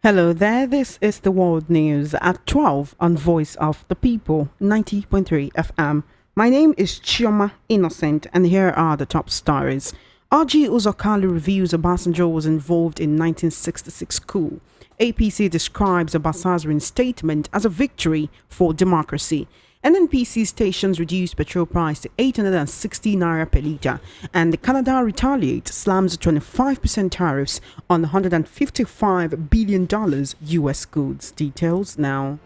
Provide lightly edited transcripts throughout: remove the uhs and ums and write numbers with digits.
Hello there, this is the World News at 12 on Voice of the People, 90.3 FM. My name is Chioma Innocent, and here are the top stories. Orji Kalu reviews Obasanjo was involved in 1966 coup. APC describes Obasanjo's reinstatement as a victory for democracy. NNPC stations reduce petrol price to 860 naira per litre, and Canada retaliates, slams 25% tariffs on $155 billion US goods. Details now.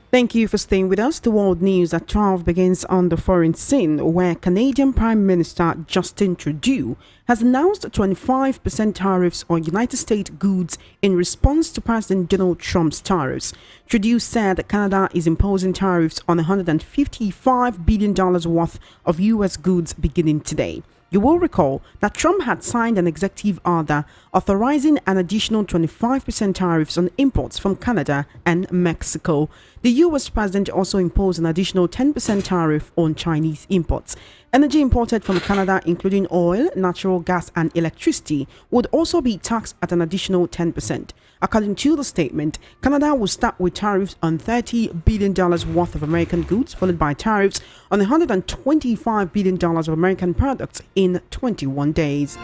Thank you for staying with us. The World News at 12 begins on the foreign scene, where Canadian Prime Minister Justin Trudeau has announced 25% tariffs on United States goods in response to President Donald Trump's tariffs. Trudeau said that Canada is imposing tariffs on $155 billion worth of U.S. goods beginning today. You will recall that Trump had signed an executive order authorizing an additional 25% tariffs on imports from Canada and Mexico. The U.S. president also imposed an additional 10% tariff on Chinese imports. Energy imported from Canada, including oil, natural gas, and electricity, would also be taxed at an additional 10%. According to the statement, Canada will start with tariffs on $30 billion worth of American goods, followed by tariffs on $125 billion of American products in 21 days.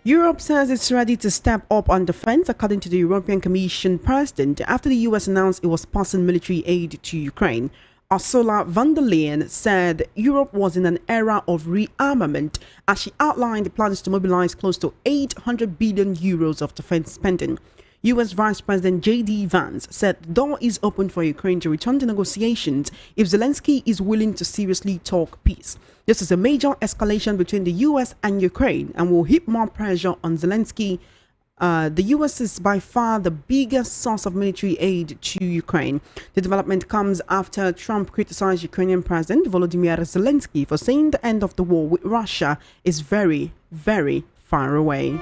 Europe says it's ready to step up on defense, according to the European Commission president, after the US announced it was passing military aid to Ukraine. Ursula von der Leyen said Europe was in an era of rearmament as she outlined plans to mobilize close to 800 billion euros of defense spending. US Vice President J.D. Vance said the door is open for Ukraine to return to negotiations if Zelensky is willing to seriously talk peace. This is a major escalation between the US and Ukraine and will heap more pressure on Zelensky. The US is by far the biggest source of military aid to Ukraine. The development comes after Trump criticized Ukrainian President Volodymyr Zelensky for saying the end of the war with Russia is very, very far away.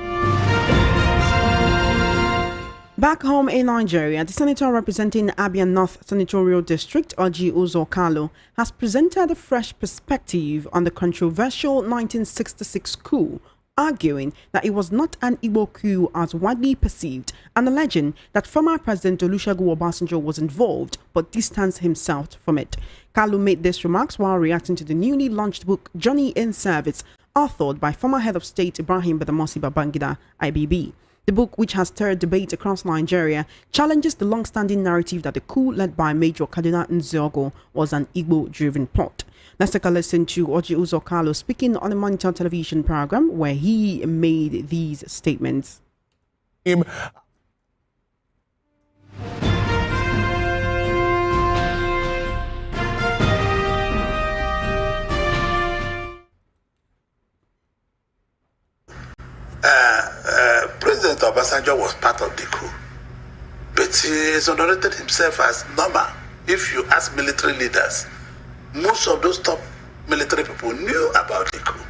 Back home in Nigeria, the senator representing Abia North Senatorial District, Orji Kalu, has presented a fresh perspective on the controversial 1966 coup, arguing that it was not an Igbo coup as widely perceived and alleging that former President Olusegun Obasanjo was involved but distanced himself from it. Kalu made these remarks while reacting to the newly launched book Johnny in Service, authored by former head of state Ibrahim Badamasi Babangida, IBB. The book, which has stirred debate across Nigeria, challenges the long-standing narrative that the coup led by Major Kaduna Nziogo was an Igbo-driven plot. Let's take a listen to Orji Kalu speaking on a Monitor television program where he made these statements. President Obasanjo was part of the coup, but he exonerated himself as normal. If you ask military leaders, most of those top military people knew about the coup.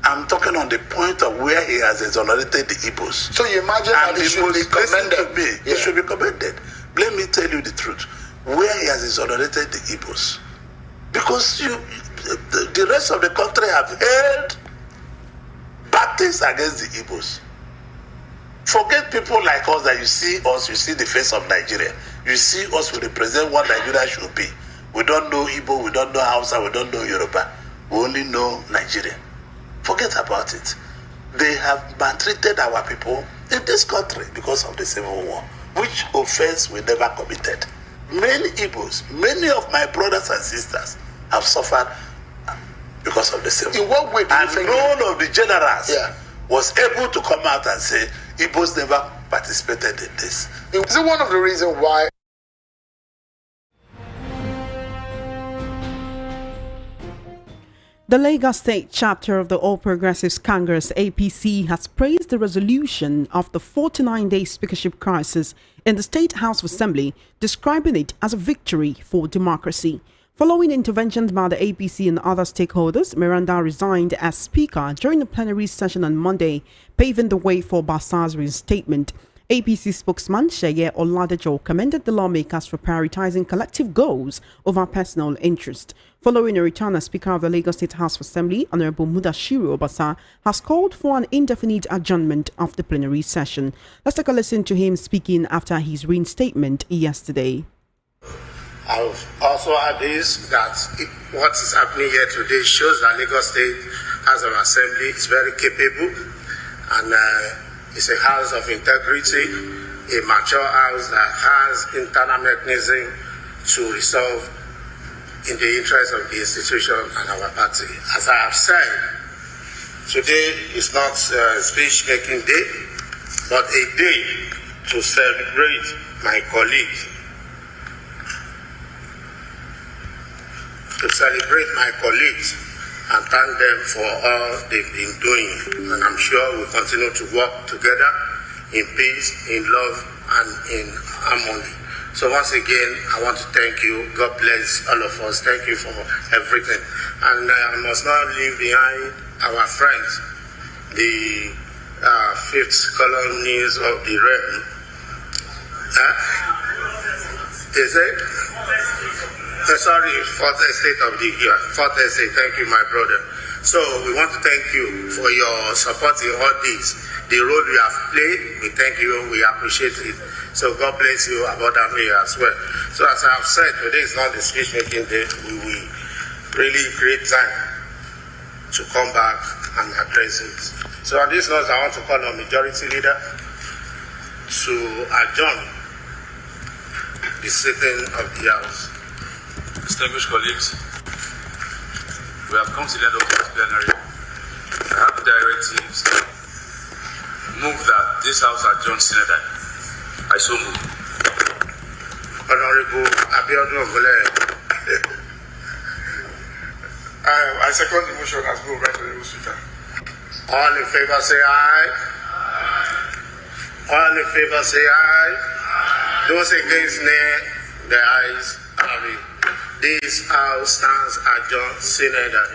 I'm talking on the point of where he has exonerated the Igbos. So you imagine that he should be commended? He should be commended. Let me tell you the truth. Where he has exonerated the Igbos. Because the rest of the country have held bad things against the Igbos. Forget people like us that you see us, you see the face of Nigeria. You see us, we represent what Nigeria should be. We don't know Igbo, we don't know Hausa, we don't know Yoruba. We only know Nigeria. Forget about it. They have maltreated our people in this country because of the Civil War, which offense we never committed. Many Igbos, many of my brothers and sisters have suffered because of the Civil War. In what way do you think? And none of the generals was able to come out and say Igbos never participated in this. Is it one of the reasons why? The Lagos State chapter of the All Progressives Congress APC has praised the resolution of the 49-day speakership crisis in the State House of Assembly, describing it as a victory for democracy. Following interventions by the APC and other stakeholders, Miranda resigned as Speaker during the plenary session on Monday, paving the way for Basa's reinstatement. APC spokesman Sheye Oladejo commended the lawmakers for prioritizing collective goals over personal interest. Following a return as Speaker of the Lagos State House of Assembly, Honorable Mudashiru Obasa has called for an indefinite adjournment of the plenary session. Let's take a listen to him speaking after his reinstatement yesterday. I've also add this, that what is happening here today shows that Lagos State House of Assembly is very capable, and it's a house of integrity, a mature house that has internal mechanism to resolve in the interest of the institution and our party. As I have said, today is not a speech-making day, but a day to celebrate my colleagues. And thank them for all they've been doing. And I'm sure we'll continue to work together in peace, in love, and in harmony. So once again, I want to thank you. God bless all of us. Thank you for everything. And I must not leave behind our friends, the fifth colonies of the realm. Is it? Sorry, fourth estate of the year. Fourth estate, thank you, my brother. So we want to thank you for your support in all this. The role you have played, we thank you, we appreciate it. So God bless you abundantly as well. So as I have said, today is not the speech-making day. We will really create time to come back and address it. So on this note, I want to call on Majority Leader to adjourn the sitting of the House. Distinguished colleagues, we have come to the end of this plenary. I have directives to move that this House adjourns Senator. I so move. Honorable Abiodun Ogule. I second the motion as moved by the Speaker. All in favor say aye. All in favor say aye. Those against nay, the ayes have it. This House stands adjourned, Senator.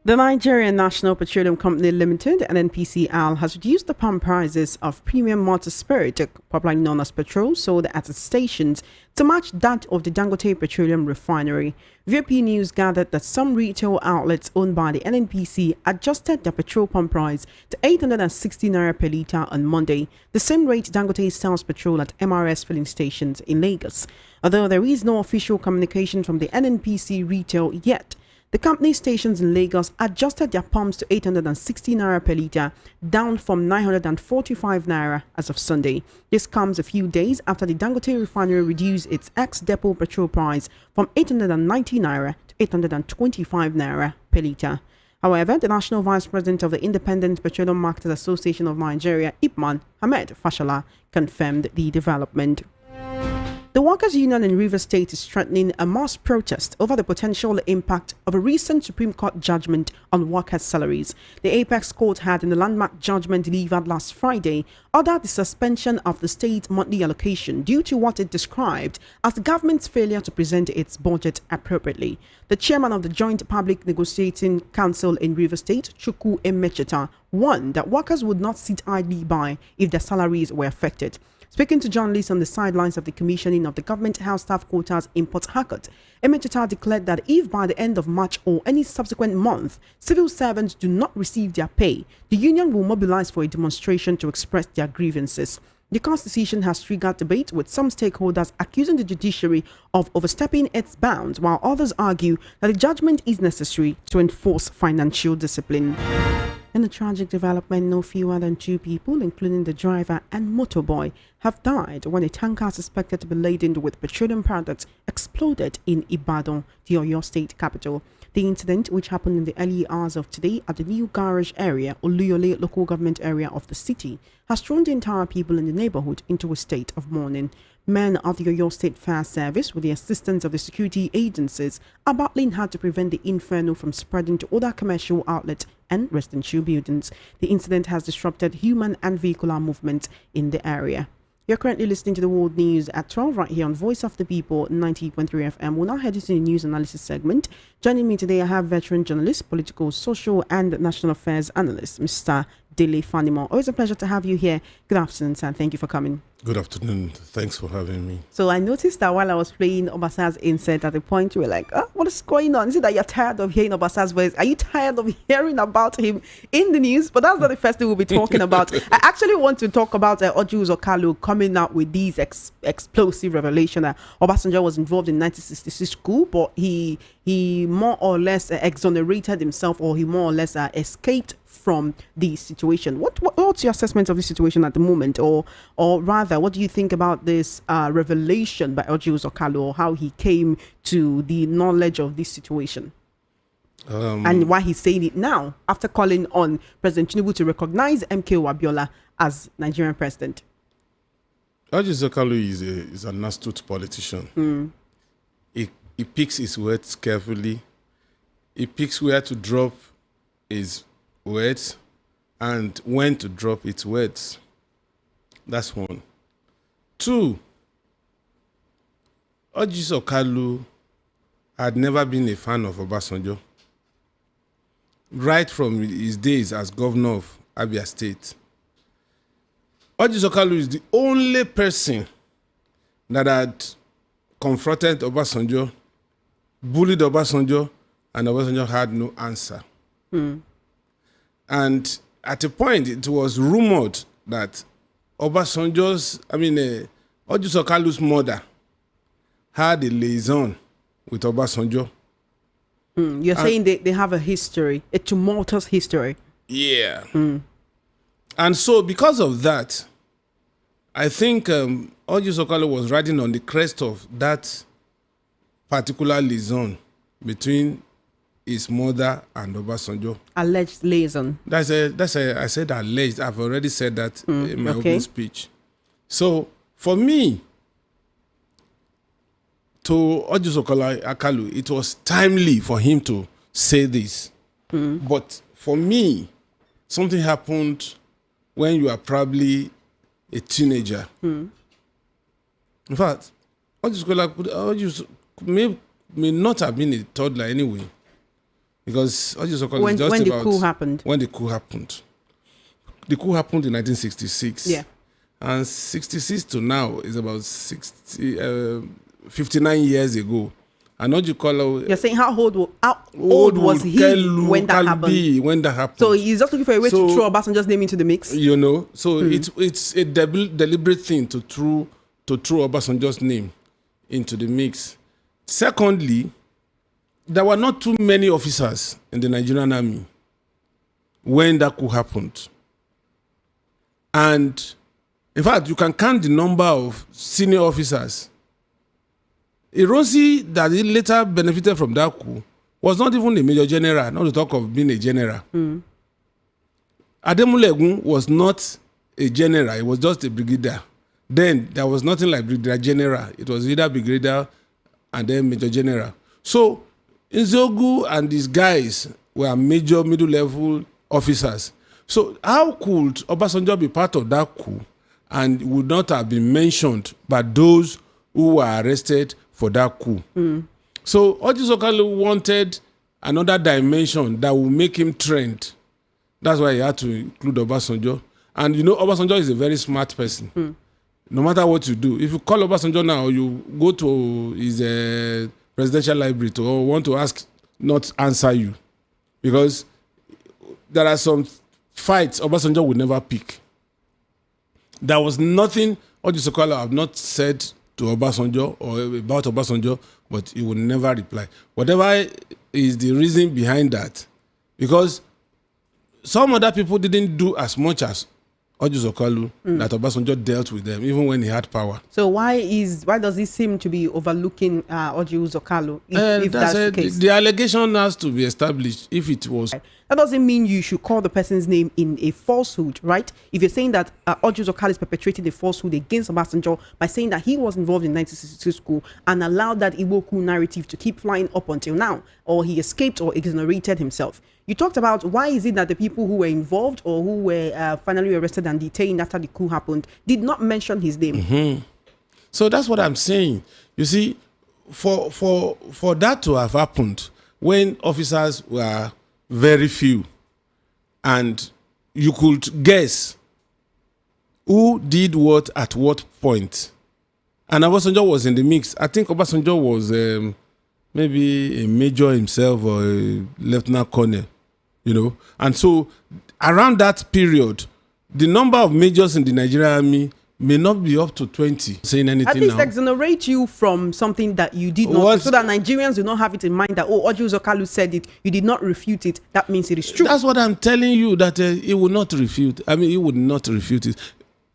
The Nigerian National Petroleum Company Limited, NNPCL, has reduced the pump prices of premium motor spirit, popularly known as petrol, sold at its stations to match that of the Dangote Petroleum Refinery. VP News gathered that some retail outlets owned by the NNPC adjusted their petrol pump price to 860 naira per litre on Monday, the same rate Dangote sells petrol at MRS filling stations in Lagos. Although there is no official communication from the NNPC retail yet, the company stations in Lagos adjusted their pumps to 860 naira per litre, down from 945 naira as of Sunday. This comes a few days after the Dangote refinery reduced its ex-depot petrol price from 890 naira to 825 naira per litre. However, the National Vice President of the Independent Petroleum Marketers Association of Nigeria, IPMAN, Ahmed Fashola, confirmed the development. The Workers' Union in Rivers State is threatening a mass protest over the potential impact of a recent Supreme Court judgment on workers' salaries. The Apex Court had, in the landmark judgment delivered last Friday, ordered the suspension of the state's monthly allocation due to what it described as the government's failure to present its budget appropriately. The chairman of the Joint Public Negotiating Council in Rivers State, Chuku Emecheta, warned that workers would not sit idly by if their salaries were affected. Speaking to journalists on the sidelines of the commissioning of the Government House Staff Quarters in Port Harcourt, Emecheta declared that if by the end of March or any subsequent month, civil servants do not receive their pay, the union will mobilize for a demonstration to express their grievances. The court's decision has triggered debate, with some stakeholders accusing the judiciary of overstepping its bounds, while others argue that the judgment is necessary to enforce financial discipline. In a tragic development, no fewer than 2 people, including the driver and motorboy, have died when a tanker suspected to be laden with petroleum products exploded in Ibadan, the Oyo State capital. The incident, which happened in the early hours of today at the new garage area, Oluyole local government area of the city, has thrown the entire people in the neighborhood into a state of mourning. Men of the Oyo State Fire Service, with the assistance of the security agencies, are battling hard to prevent the inferno from spreading to other commercial outlets and residential buildings. The incident has disrupted human and vehicular movement in the area. You're currently listening to the World News at 12 right here on Voice of the People 90.3 FM. We're now heading to the news analysis segment. Joining me today, I have veteran journalist, political, social, and national affairs analyst, Mr. Dele Fanimo. Always a pleasure to have you here. Good afternoon, sir. Thank you for coming. Good afternoon. Thanks for having me. So I noticed that while I was playing Obasanjo's insert, at the point you were like, oh, what is going on? Is it that you're tired of hearing Obasanjo's voice? Are you tired of hearing about him in the news? But that's not the first thing we'll be talking about. I actually want to talk about Orji Kalu coming out with these explosive revelation that Obasanjo was involved in 1966 coup, but he more or less exonerated himself, or he more or less escaped from the situation. What's your assessment of the situation at the moment, or rather, what do you think about this revelation by Orji Kalu, or how he came to the knowledge of this situation, and why he's saying it now after calling on President Tinubu to recognize MKO Abiola as Nigerian president? Orji Kalu is an astute politician. He picks his words carefully. He picks where to drop his words and when to drop its words. That's one. Two, Orji Kalu had never been a fan of Obasanjo. Right from his days as governor of Abia State. Orji Kalu is the only person that had confronted Obasanjo, bullied Obasanjo, and Obasanjo had no answer. And at a point, it was rumored that Orji Kalu's mother had a liaison with Obasanjo. You're saying they have a history, a tumultuous history. Yeah. And so because of that, I think Orji Kalu was riding on the crest of that particular liaison between his mother and Obasanjo. Alleged liaison. I said alleged. I've already said that in my opening speech. So for me, to Orji Kalu, it was timely for him to say this. But for me, something happened when you are probably a teenager. In fact, Orji Kalu may not have been a toddler anyway. Because Orji Kalu when is just when about the coup happened. When the coup happened. The coup happened in 1966. Yeah. And 66 to now is about 59 years ago. And Orji Kalu... You're saying how old was he when that happened? So he's just looking for a way to throw Obasanjo's name into the mix? You know, so it's a deliberate thing to throw Obasanjo's name into the mix. Secondly, there were not too many officers in the Nigerian army when that coup happened. And in fact, you can count the number of senior officers. Ironsi, that he later benefited from that coup, was not even a major general, not to talk of being a general. Ademulegun was not a general, he was just a brigadier. Then there was nothing like brigadier general. It was either brigadier and then major general. So Nzogu and these guys were major middle-level officers. So how could Obasanjo be part of that coup and would not have been mentioned by those who were arrested for that coup? So Orji Kalu wanted another dimension that would make him trend. That's why he had to include Obasanjo. And you know, Obasanjo is a very smart person. No matter what you do, if you call Obasanjo now, you go to his presidential library or want to ask, not answer you, because there are some fights Obasanjo would never pick. There was nothing Orji Kalu have not said to Obasanjo or about Obasanjo, but he would never reply. Whatever is the reason behind that, because some other people didn't do as much as Orji Kalu, that Obasanjo dealt with them, even when he had power. So why does he seem to be overlooking Orji Kalu if that's the case? The allegation has to be established if it was. That doesn't mean you should call the person's name in a falsehood, right? If you're saying that Orji is perpetrating a falsehood against Obasanjo by saying that he was involved in 1962 coup and allowed that Igbo coup narrative to keep flying up until now, or he escaped or exonerated himself. You talked about why is it that the people who were involved or who were finally arrested and detained after the coup happened did not mention his name. So that's what I'm saying. You see, for that to have happened when officers were very few and you could guess who did what at what point, and Obasanjo was in the mix. I think Obasanjo was maybe a major himself or a lieutenant colonel, you know. And so around that period, the number of majors in the Nigerian army may not be up to 20 saying anything. At least now exonerate you from something that you did not do, so that Nigerians do not have it in mind that, oh, Orji Kalu said it, you did not refute it. That means it is true. That's what I'm telling you, that he will not refute. I mean, he would not refute it.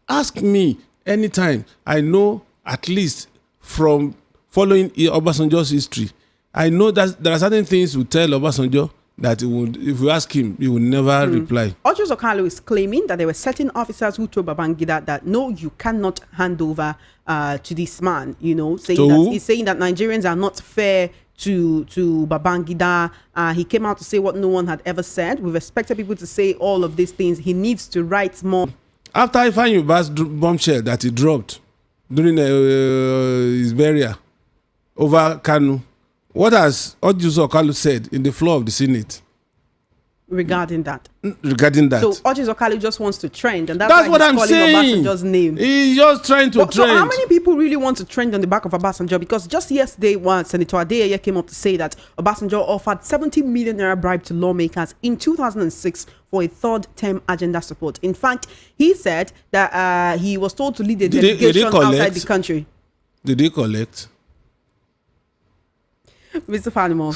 Ask me anytime. I know, at least from following Obasanjo's history, I know that there are certain things we tell Obasanjo that he would, if you ask him, he will never reply. Orji Kalu is claiming that there were certain officers who told Babangida that, no, you cannot hand over to this man, you know, he's saying that Nigerians are not fair to Babangida. He came out to say what no one had ever said. We've expected people to say all of these things. He needs to write more. After Ifeanyi Uba's bombshell that he dropped during his burial over Kanu, what has Orji Kalu said in the floor of the Senate regarding that? Regarding that. So Orji Kalu just wants to trend, and that's why what he's I'm calling saying. Obasanjo's name. He's just trying to trend. So how many people really want to trend on the back of Obasanjo? Because just yesterday, Senator Adeyeye came up to say that Obasanjo offered 70 million naira bribe to lawmakers in 2006 for a third-term agenda support. In fact, he said that he was told to lead a delegation outside the country. Did he collect? Mr. Fanimo.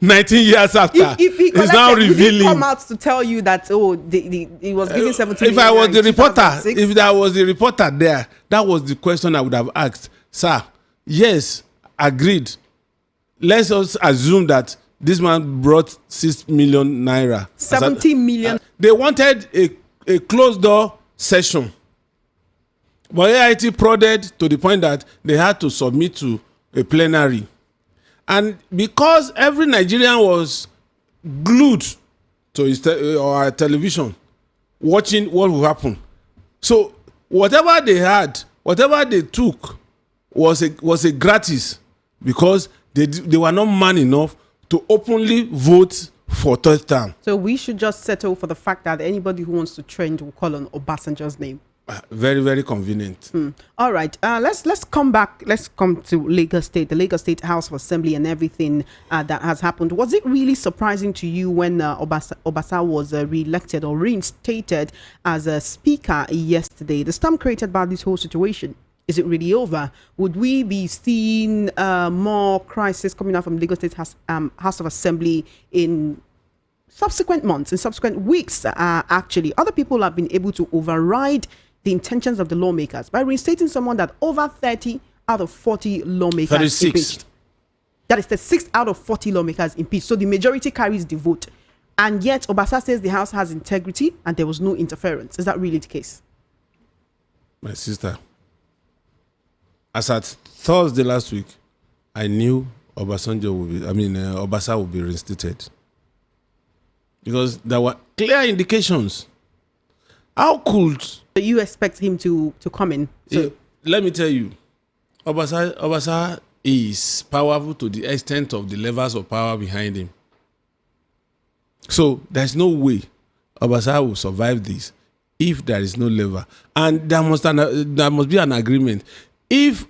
19 years after, if he he's now revealing. He come out to tell you that, oh, he was giving 17 If I was the reporter, 2006. if there was the reporter there, that was the question I would have asked. Sir, yes, agreed. Let's also assume that this man brought 6 million naira. 70 million. They wanted a closed door session. But AIT prodded to the point that they had to submit to a plenary. And because every Nigerian was glued to his or television, watching what will happen. So whatever they had, whatever they took was a gratis, because they were not man enough to openly vote for third term. So we should just settle for the fact that anybody who wants to trend will call on Obasanjo's name. Very, very convenient. All right, let's come back. Let's come to Lagos State, the Lagos State House of Assembly, and everything that has happened. Was it really surprising to you when Obasa was re-elected or reinstated as a speaker yesterday? The storm created by this whole situation, is it really over? Would we be seeing more crisis coming out from Lagos State House of Assembly in subsequent months, in subsequent weeks? Actually, other people have been able to override the intentions of the lawmakers by reinstating someone that over 30 out of 40 lawmakers 36. impeached. That is the 6 out of 40 lawmakers impeached. So the majority carries the vote. And yet Obasa says the House has integrity and there was no interference. Is that really the case? My sister, as at Thursday last week, I knew Obasa would be reinstated, because there were clear indications. How could you expect him to come in? So let me tell you, Obasa is powerful to the extent of the levers of power behind him. So there's no way Obasa will survive this if there is no lever. And there must be an agreement. If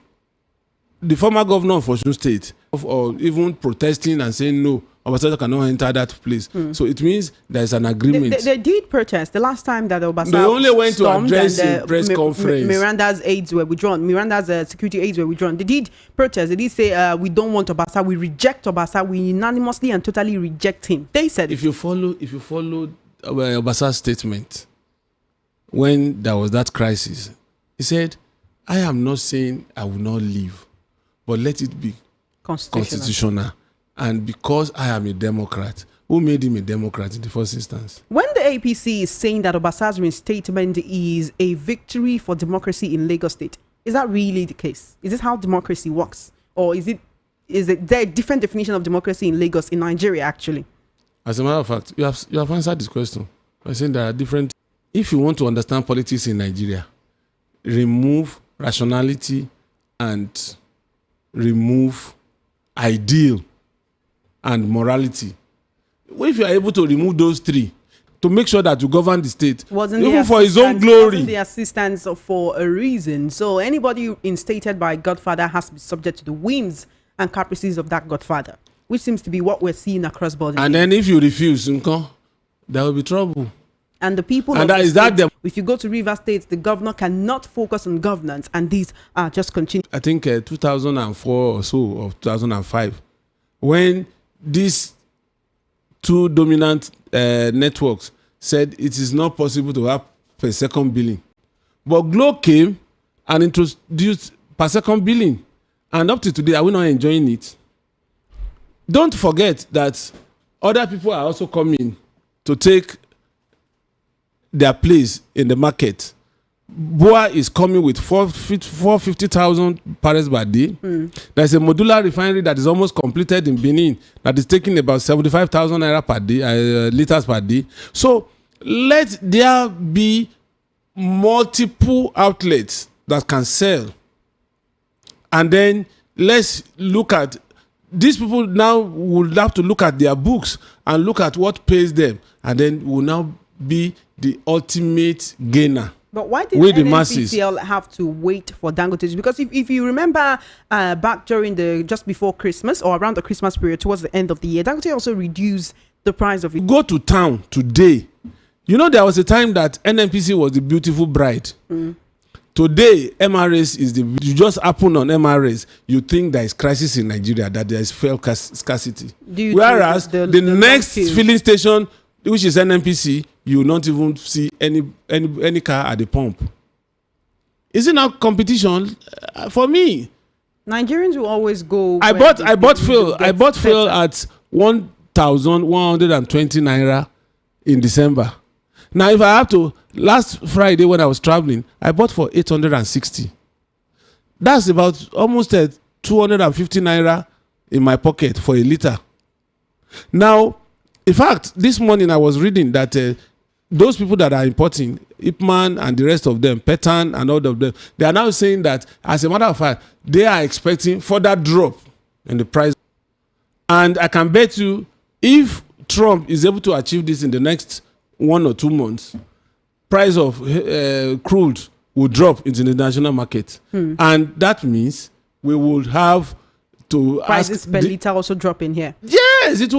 the former governor of Osun State, or even protesting and saying no, Obasanjo cannot enter that place. So it means there's an agreement. They did protest the last time that Obasanjo they only went to address a press conference. Miranda's aides were withdrawn. Miranda's security aides were withdrawn. They did protest. They did say, we don't want Obasa. We reject Obasa. We unanimously and totally reject him. They said if you follow Obasa's statement when there was that crisis, he said, I am not saying I will not leave, but let it be constitutional. And because I am a Democrat, who made him a Democrat in the first instance. When the APC is saying that Obasanjo's statement is a victory for democracy in Lagos State, is that really the case? Is this how democracy works? Or is there a different definition of democracy in Lagos, in Nigeria, actually? As a matter of fact, you have answered this question by saying there are different. If you want to understand politics in Nigeria, remove rationality and remove ideal and morality. If you are able to remove those three to make sure that you govern the state, even for his own glory, the assistance for a reason. So anybody instated by Godfather has to be subject to the whims and caprices of that Godfather, which seems to be what we're seeing across borders. And then if you refuse, there will be trouble. And the people, and if you go to River State, the governor cannot focus on governance, and these are just continuing. I think 2004 or so, or 2005, when these two dominant networks said it is not possible to have per second billing. But Glo came and introduced per second billing. And up to today, are we not enjoying it? Don't forget that other people are also coming to take their place in the market. Boa is coming with 450,000 barrels per day. There's a modular refinery that is almost completed in Benin that is taking about 75,000 naira per day, liters per day. So let there be multiple outlets that can sell. And then let's look at these people. Now will have to look at their books and look at what pays them, and then will now be the ultimate gainer. But why did NNPCL have to wait for Dangote? Because if you remember back during just before Christmas or around the Christmas period towards the end of the year, Dangote also reduced the price of it. Go to town today. You know, there was a time that NNPC was the beautiful bride. Today, MRS is you just happen on MRS, you think there is crisis in Nigeria, that there is fuel scarcity. Whereas the next filling station, which is NNPC, you will not even see any car at the pump. Is it not competition? For me, Nigerians will always go. I bought fuel at 1,120 naira in December. Now, if I have to, last Friday when I was traveling, I bought for 860. That's about almost 250 naira in my pocket for a liter. Now, in fact, this morning I was reading that those people that are importing, Ipman and the rest of them, Petan and all of them, they are now saying that, as a matter of fact, they are expecting further drop in the price. And I can bet you, if Trump is able to achieve this in the next 1 or 2 months, price of crude will drop into the international market. And that means we will have to prices per liter also drop in here. Yes, it will.